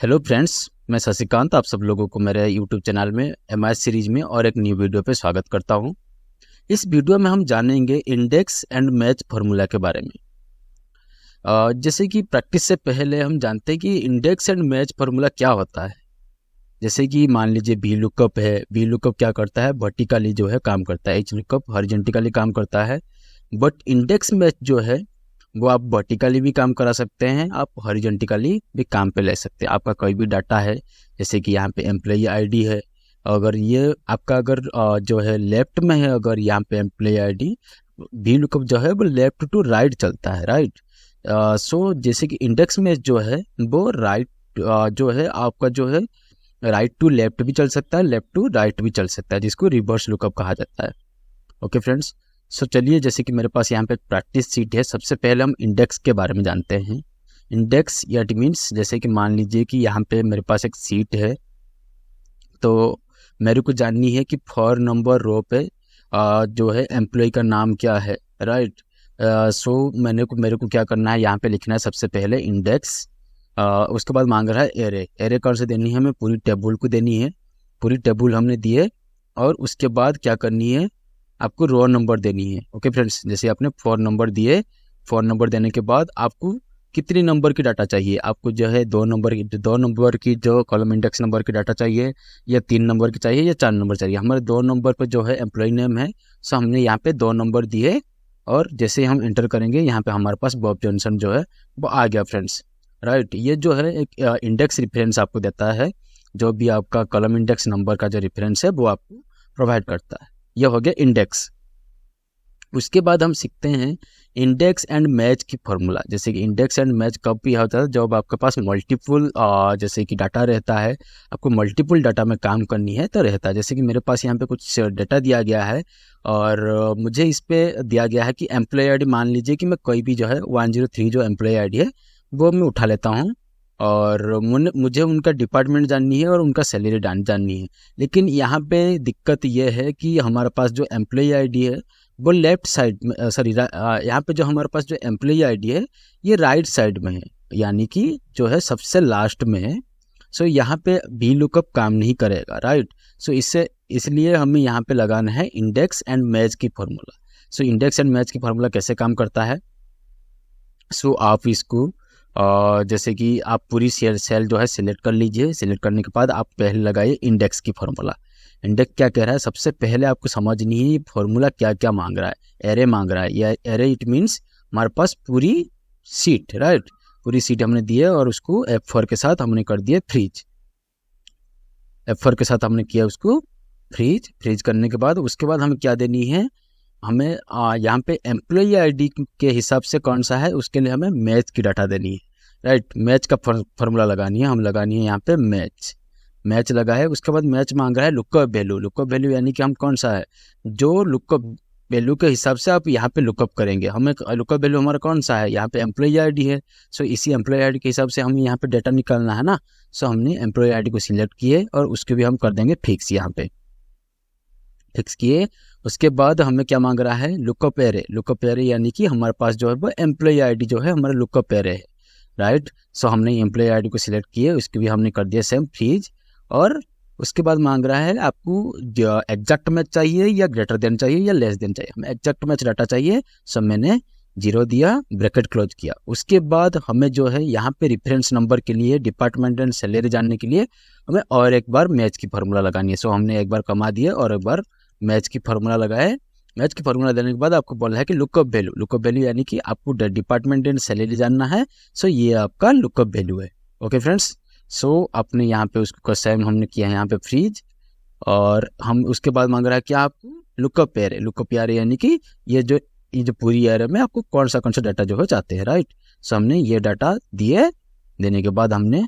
Hello friends, मैं शशिकांत आप सब लोगों को मेरे यूट्यूब चैनल में एमआई सीरीज में और एक न्यू वीडियो पे स्वागत करता हूं। इस वीडियो में हम जानेंगे इंडेक्स एंड मैच फार्मूला के बारे में। जैसे कि प्रैक्टिस से पहले हम जानते हैं कि इंडेक्स एंड मैच फार्मूला क्या होता है। जैसे कि मान लीजिए वी लुकअप है। वी लुकअप क्या करता है, वर्टिकली जो है काम करता है। एच लुकअप हॉरिजॉन्टली काम करता है। बट इंडेक्स मैच जो है वो आप वर्टिकली भी काम करा सकते हैं, आप हॉरिजॉन्टली भी काम पे ले सकते हैं। आपका कोई भी डाटा है, जैसे कि यहाँ पे एम्प्लॉई आईडी है, अगर ये आपका अगर जो है लेफ्ट में है, अगर यहाँ पे एम्प्लॉई आईडी वी लुकअप जो है वो लेफ्ट टू राइट चलता है, राइट। सो जैसे कि इंडेक्स में जो है वो राइट जो है आपका जो है राइट टू लेफ्ट भी चल सकता है, लेफ्ट टू राइट भी चल सकता है, जिसको रिवर्स लुकअप कहा जाता है। ओके फ्रेंड्स, सो चलिए, जैसे कि मेरे पास यहाँ पे प्रैक्टिस सीट है। सबसे पहले हम इंडेक्स के बारे में जानते हैं। इंडेक्स या इट मीन्स, जैसे कि मान लीजिए कि यहाँ पे मेरे पास एक सीट है, तो मेरे को जाननी है कि फॉर नंबर रो पे जो है एम्प्लॉय का नाम क्या है, राइट। सो मेरे को क्या करना है, यहाँ पे लिखना है सबसे पहले इंडेक्स। उसके बाद मांग रहा है एरे। एरे कौन से देनी है, हमें पूरी टेबल को देनी है। पूरी टेबल हमने दिए और उसके बाद क्या करनी है, आपको रो नंबर देनी है। ओके फ्रेंड्स, जैसे आपने 4 नंबर दिए, 4 नंबर देने के बाद आपको कितनी नंबर की डाटा चाहिए, आपको जो है 2 नंबर की जो कॉलम इंडेक्स नंबर की डाटा चाहिए, या 3 नंबर की चाहिए, या 4 नंबर चाहिए। हमारे 2 नंबर पर जो है एम्प्लॉय नेम है, सो हमने यहाँ पे 2 नंबर दिए और जैसे हम एंटर करेंगे यहाँ पे हमारे पास बॉब जॉनसन जो है वो आ गया फ्रेंड्स, राइट। ये जो है एक इंडेक्स रेफरेंस आपको देता है। जो भी आपका कॉलम इंडेक्स नंबर का जो रेफरेंस है वो आपको प्रोवाइड करता है। यह हो गया इंडेक्स। उसके बाद हम सीखते हैं इंडेक्स एंड मैच की फॉर्मूला। जैसे कि इंडेक्स एंड मैच कब भी होता है, जब आपके पास मल्टीपल जैसे कि डाटा रहता है, आपको मल्टीपल डाटा में काम करनी है तो रहता है। जैसे कि मेरे पास यहाँ पे कुछ डाटा दिया गया है और मुझे इस पे दिया गया है कि एम्प्लॉय आईडी, मान लीजिए कि मैं कोई भी जो है 103 जो एम्प्लॉय आईडी है वो मैं उठा लेता हूँ और मुझे उनका डिपार्टमेंट जाननी है और उनका सैलरी जाननी है। लेकिन यहाँ पे दिक्कत ये है कि हमारे पास जो एम्प्लॉय आईडी है वो लेफ्ट साइड में, सॉरी, यहाँ पे जो हमारे पास जो एम्प्लॉय आईडी है ये राइट साइड में है, यानी कि जो है सबसे लास्ट में है। सो यहाँ पे वी लुकअप काम नहीं करेगा, राइट। सो इसलिए हमें यहाँ पे लगाना है इंडेक्स एंड मैच की formula. So index and match की फॉर्मूला कैसे काम करता है, सो आप इसको जैसे कि आप पूरी सेल जो है सिलेक्ट कर लीजिए। सिलेक्ट करने के बाद आप पहले लगाइए इंडेक्स की फॉर्मूला। इंडेक्स क्या कह रहा है, सबसे पहले आपको समझनी है ये फॉर्मूला क्या क्या मांग रहा है। एरे मांग रहा है, या एरे इट मीन्स हमारे पास पूरी सीट, राइट। पूरी सीट हमने दी है और उसको F4 के साथ हमने कर दिया फ्रीज। F4 के साथ हमने किया उसको फ्रीज। फ्रीज करने के बाद उसके बाद हमें क्या देनी है, हमें यहाँ पे एम्प्लॉय आईडी के हिसाब से कौन सा है उसके लिए हमें मैच की डाटा देनी है, राइट। मैच का फॉर्मूला लगानी है, हम लगानी है यहाँ पे मैच। मैच लगा है, उसके बाद मैच मांग रहा है लुकअप वैल्यू। लुकअप वैल्यू यानी कि हम कौन सा है, जो लुकअप वैल्यू के हिसाब से आप यहाँ पे लुकअप करेंगे। हमें लुकअप वैल्यू हमारा कौन सा है, यहाँ पे एम्प्लॉय आईडी है। सो इसी एम्प्लॉय आईडी के हिसाब से हमें यहाँ पे डाटा निकालना है ना। सो हमने एम्प्लॉय आईडी को सिलेक्ट किए और उसके भी हम कर देंगे फिक्स। यहाँ पे फिक्स किए, उसके बाद हमें क्या मांग रहा है, लुकअप एरे। लुकअप एरे यानी कि हमारे पास जो है वो एम्प्लॉय आईडी जो है हमारा लुकअप एरे है, राइट। सो हमने एम्प्लॉय आईडी को सिलेक्ट किए, उसके भी हमने कर दिया सेम फ्रीज। और उसके बाद मांग रहा है आपको जो एग्जैक्ट मैच चाहिए या ग्रेटर देन चाहिए या लेस देन चाहिए। हमें एग्जैक्ट मैच डाटा चाहिए, सो मैंने 0 दिया, ब्रैकेट क्लोज किया। उसके बाद हमें जो है यहाँ पे रेफरेंस नंबर के लिए, डिपार्टमेंट एंड सैलरी जानने के लिए हमें और एक बार मैच की फॉर्मूला लगानी है। सो हमने एक बार कमा दिए और एक बार मैच की फॉर्मूला लगाए। मैच की फॉर्मूला देने के बाद आपको बोला है कि लुकअप वैल्यू। लुकअप वैल्यू यानी कि आपको डिपार्टमेंट एंड सैलरी जानना है, सो ये आपका लुकअप वैल्यू है। ओके फ्रेंड्स, सो आपने यहाँ पे उसको सेम हमने किया है यहाँ पे फ्रीज। और हम उसके बाद मांग रहा है कि आपको लुकअप एरे। लुकअप एरे यानी कि ये जो पूरी एरे में आपको कौन सा डाटा जो है चाहते हैं, राइट। सो हमने ये डाटा दिए, देने के बाद हमने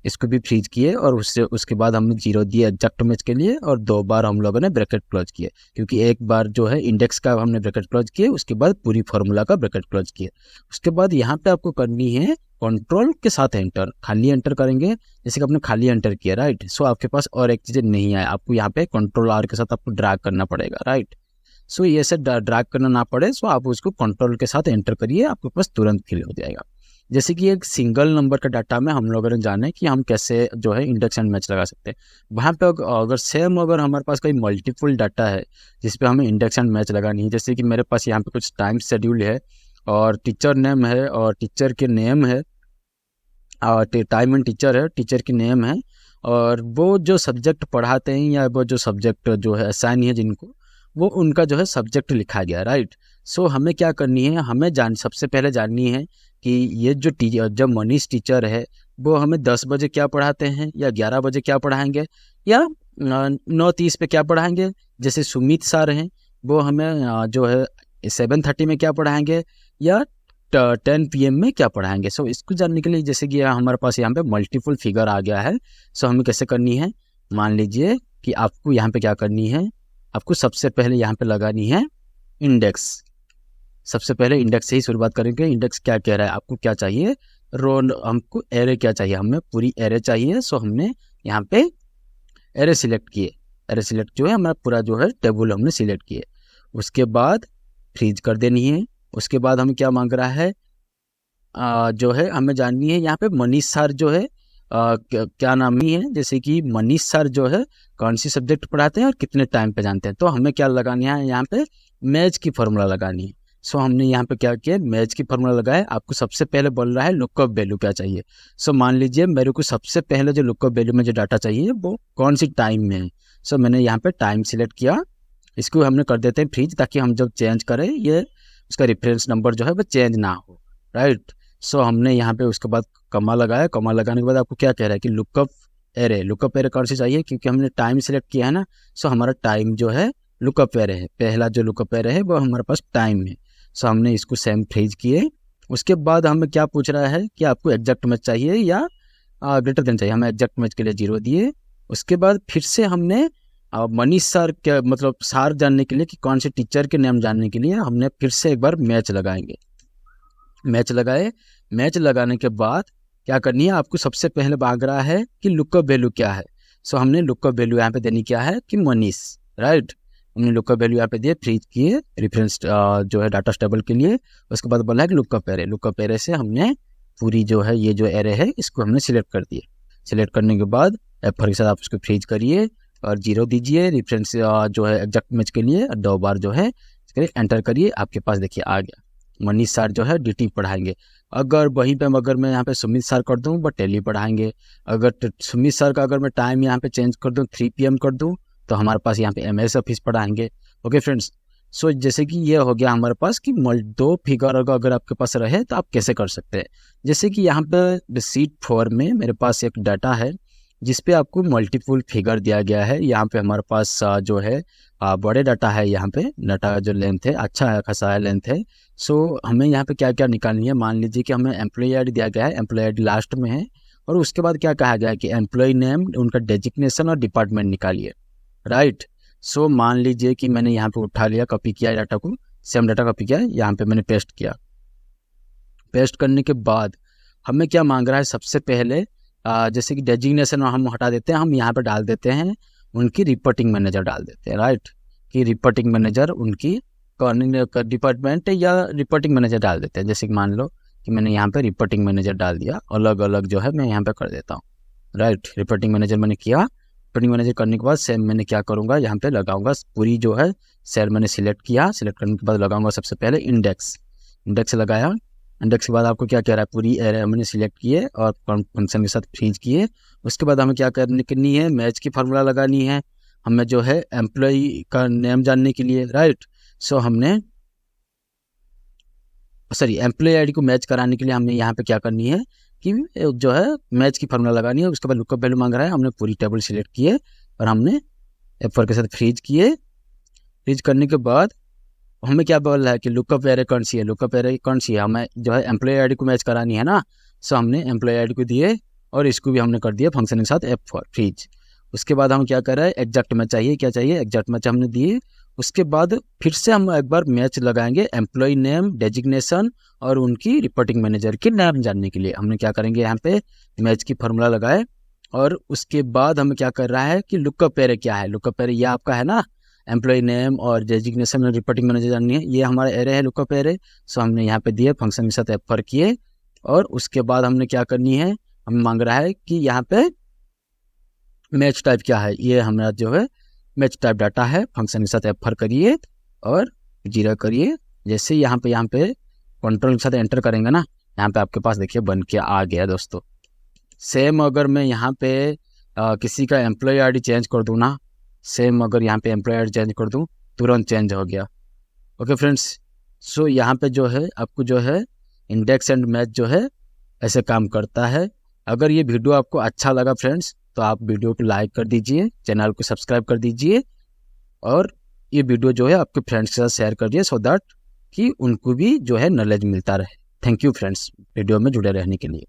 इसको भी फ्रीज किए और उसके बाद हमने 0 दिए एग्जैक्ट मैच के लिए और 2 बार हम लोगों ने ब्रैकेट क्लोज किए, क्योंकि एक बार जो है इंडेक्स का हमने ब्रैकेट क्लोज किए, उसके बाद पूरी फॉर्मूला का ब्रैकेट क्लोज किए। उसके बाद यहाँ पे आपको करनी है कंट्रोल के साथ एंटर। खाली एंटर करेंगे, जैसे कि आपने खाली एंटर किया, राइट। सो आपके पास और एक चीज़ नहीं आए, आपको यहाँ पे कंट्रोल R के साथ आपको ड्रैग करना पड़ेगा, राइट। सो ये से ड्रैग करना ना पड़े, सो आप उसको कंट्रोल के साथ एंटर करिए, आपके पास तुरंत फिल हो जाएगा। जैसे कि एक सिंगल नंबर का डाटा में हम लोगों ने जाने कि हम कैसे जो है इंडेक्स एंड मैच लगा सकते हैं। वहाँ पे अगर हमारे पास कोई मल्टीपल डाटा है जिस पे हमें इंडेक्स एंड मैच लगानी है, जैसे कि मेरे पास यहाँ पे कुछ टाइम शेड्यूल है और टीचर नेम है और टीचर के नेम है और टाइम एंड टीचर है, टीचर की नेम है, और वो जो सब्जेक्ट पढ़ाते हैं या वो जो सब्जेक्ट जो है असाइन है जिनको, वो उनका जो है सब्जेक्ट लिखा गया, राइट। सो हमें क्या करनी है, हमें सबसे पहले जाननी है कि ये जो टीचर, जब मनीष टीचर है वो हमें 10 बजे क्या पढ़ाते हैं या 11 बजे क्या पढ़ाएंगे या 9:30 पे क्या पढ़ाएंगे। जैसे सुमित सर हैं वो हमें जो है 7:30 में क्या पढ़ाएंगे या 10 PM में क्या पढ़ाएंगे। सो इसको जानने के लिए जैसे कि हमारे पास यहाँ पे मल्टीपल फिगर आ गया है। सो हमें कैसे करनी है, मान लीजिए कि आपको यहाँ पे क्या करनी है, आपको सबसे पहले यहाँ पे लगानी है इंडेक्स। सबसे पहले इंडेक्स से ही शुरुआत करेंगे। इंडेक्स क्या कह रहा है, आपको क्या चाहिए, रो, हमको एरे क्या चाहिए, हमें पूरी एरे चाहिए। सो हमने यहाँ पे एरे सिलेक्ट किए। एरे सिलेक्ट जो है हमारा पूरा जो है टेबल हमने सिलेक्ट किए। उसके बाद फ्रीज कर देनी है। उसके बाद हमें क्या मांग रहा है, जो है हमें जाननी है यहाँ पे मनीष सर जो है क्या नाम ही है, जैसे कि मनीष सर जो है कौन सी सब्जेक्ट पढ़ाते हैं और कितने टाइम पे जानते हैं। तो हमें क्या लगानी है, यहाँ पे मैच की फॉर्मूला लगानी है। सो हमने यहाँ पे क्या किया, मैच की फॉर्मूला लगाए। आपको सबसे पहले बोल रहा है लुकअप वैल्यू क्या चाहिए। सो मान लीजिए मेरे को सबसे पहले जो लुकअप वैल्यू में जो डाटा चाहिए वो कौन सी टाइम में है। सो मैंने यहाँ पे टाइम सिलेक्ट किया। इसको हमने कर देते हैं फ्रीज, ताकि हम जब चेंज करें ये उसका रेफरेंस नंबर जो है वो चेंज ना हो, राइट। सो हमने यहाँ पे उसके बाद कमा लगाया। कमा लगाने के बाद आपको क्या कह रहा है कि लुकअप एरे कौन सी चाहिए, क्योंकि हमने टाइम सिलेक्ट किया है ना। सो हमारा टाइम जो है लुकअप एरे है, पहला जो लुकअप एरे है वो हमारे पास टाइम है। सो हमने इसको सेम फ्रीज किए। उसके बाद हमें क्या पूछ रहा है कि आपको एग्जैक्ट मैच चाहिए या ग्रेटर देन चाहिए। हमें एग्जैक्ट मैच के लिए 0 दिए। उसके बाद फिर से हमने मनीष सर क्या मतलब सार जानने के लिए कि कौन से टीचर के नाम जानने के लिए हमने फिर से एक बार मैच लगाएंगे। मैच लगाए। मैच लगाने के बाद क्या करनी है, आपको सबसे पहले मांग रहा है कि लुकअप वैल्यू क्या है। सो हमने लुकअप वैल्यू यहाँ पे देनी क्या है कि मनीष, राइट। हमने लुकअप वैल्यू यहाँ पे दिए, फ्रीज किए रेफरेंस जो है डाटा टेबल के लिए। उसके बाद बोला है कि लुकअप एरे। लुकअप एरे से हमने पूरी जो है ये जो एरे है इसको हमने सिलेक्ट कर दिए। सिलेक्ट करने के बाद F4 के साथ आप उसको फ्रीज करिए और 0 दीजिए रेफरेंस जो है एग्जैक्ट मैच के लिए। 2 बार जो है एंटर करिए, आपके पास देखिए आ गया मनीष सर जो है DT पढ़ाएंगे। अगर वहीं पे अगर मैं यहाँ पे सुमित सर कर दूँ बट टेली पढ़ाएंगे। अगर सुमित सर का अगर मैं टाइम यहाँ पे चेंज कर दूँ 3 PM कर दूँ तो हमारे पास यहाँ पे MS ऑफिस पढ़ाएंगे। ओके फ्रेंड्स, सो जैसे कि ये हो गया हमारे पास कि 2 फिगर अगर आपके पास रहे तो आप कैसे कर सकते हैं। जैसे कि यहाँ पे शीट 4 में मेरे पास एक डाटा है जिसपे आपको मल्टीपल फिगर दिया गया है। यहाँ पे हमारे पास जो है बड़े डाटा है, यहाँ पे डाटा जो लेंथ है अच्छा खासा लेंथ है। सो हमें यहाँ पे क्या क्या निकालनी है, मान लीजिए कि हमें एम्प्लॉय आईडी दिया गया है, एम्प्लॉय आईडी लास्ट में है। और उसके बाद क्या कहा गया है कि एम्प्लॉय नेम, उनका डेजिग्नेशन और डिपार्टमेंट निकालिए, राइट। सो मान लीजिए कि मैंने यहाँ पे उठा लिया, कॉपी किया डाटा को, सेम डाटा कॉपी किया, यहाँ पे मैंने पेस्ट किया। पेस्ट करने के बाद हमें क्या मांग रहा है, सबसे पहले जैसे कि डेजिग्नेशन हम हटा देते हैं, हम यहाँ पे डाल देते हैं उनकी रिपोर्टिंग मैनेजर डाल देते हैं, राइट। कि रिपोर्टिंग मैनेजर उनकी डिपार्टमेंट या रिपोर्टिंग मैनेजर डाल देते हैं। जैसे कि मान लो कि मैंने यहाँ पे रिपोर्टिंग मैनेजर डाल दिया, अलग अलग जो है मैं यहाँ पे कर देता हूँ, राइट। रिपोर्टिंग मैनेजर मैंने किया। रिपोर्टिंग मैनेजर करने के बाद सेम मैंने क्या करूँगा, यहाँ पे लगाऊंगा पूरी जो है सेल मैंने सिलेक्ट किया। सिलेक्ट करने के बाद लगाऊंगा सबसे पहले इंडेक्स। इंडेक्स लगाया। इंडेक्स के बाद आपको क्या कह रहा है, पूरी एरे हमने सिलेक्ट किए और फंक्शन के साथ फ्रीज किए। उसके बाद हमें क्या करनी है, मैच की फार्मूला लगानी है हमें जो है एम्प्लॉय का नेम जानने के लिए, राइट। सो हमने एम्प्लॉय आईडी को मैच कराने के लिए हमने यहाँ पे क्या करनी है कि जो है मैच की फार्मूला लगानी है। उसके बाद लुकअप वैल्यू मांग रहा है, हमने पूरी टेबल सिलेक्ट किए और हमने F4 के साथ फ्रीज किए। फ्रीज करने के बाद हमें क्या बोल रहा है कि लुकअप एरे कौन सी है, लुकअप एरे कौन सी है, हमें जो है एम्प्लॉय आईडी को मैच करानी है ना। सो हमने एम्प्लॉय आईडी को दिए और इसको भी हमने कर दिया फंक्शन के साथ F4 फ्रीज। उसके बाद हम क्या कर रहे हैं, एग्जैक्ट मैच चाहिए, क्या चाहिए, एग्जैक्ट मैच हमने दिए। उसके बाद फिर से हम एक बार मैच लगाएंगे एम्प्लॉय नेम, डेजिग्नेशन और उनकी रिपोर्टिंग मैनेजर के नाम जानने के लिए। हमने क्या करेंगे, यहाँ पे मैच की फार्मूला लगाए और उसके बाद हमें क्या कर रहा है कि लुकअप एरे क्या है। लुकअप एरे ये आपका है ना, एम्प्लॉय नेम और डेजिग्नेशन और रिपोर्टिंग मैनेजर जाननी है, ये हमारा एरे है लुकअप एरे। सो हमने यहाँ पे दिए, फंक्शन के साथ F4 किए और उसके बाद हमने क्या करनी है, हमें मांग रहा है कि यहाँ पे मैच टाइप क्या है। ये हमारा जो है मैच टाइप डाटा है। फंक्शन के साथ F4 करिए और 0 करिए। जैसे यहाँ पे कंट्रोल के साथ एंटर करेंगे ना, यहाँ पे आपके पास देखिए बन के आ गया दोस्तों। सेम अगर मैं यहाँ पे किसी का एम्प्लॉय आईडी चेंज कर दूँ ना, सेम अगर यहाँ पे एम्प्लॉय आईडी चेंज कर दूँ, तुरंत चेंज हो गया। ओके फ्रेंड्स, सो यहाँ पे जो है आपको जो है इंडेक्स एंड मैच जो है ऐसे काम करता है। अगर ये वीडियो आपको अच्छा लगा फ्रेंड्स, तो आप वीडियो को लाइक कर दीजिए, चैनल को सब्सक्राइब कर दीजिए और ये वीडियो जो है आपके फ्रेंड्स के साथ शेयर कर दिए, सो दैट कि उनको भी जो है नॉलेज मिलता रहे। थैंक यू फ्रेंड्स, वीडियो में जुड़े रहने के लिए।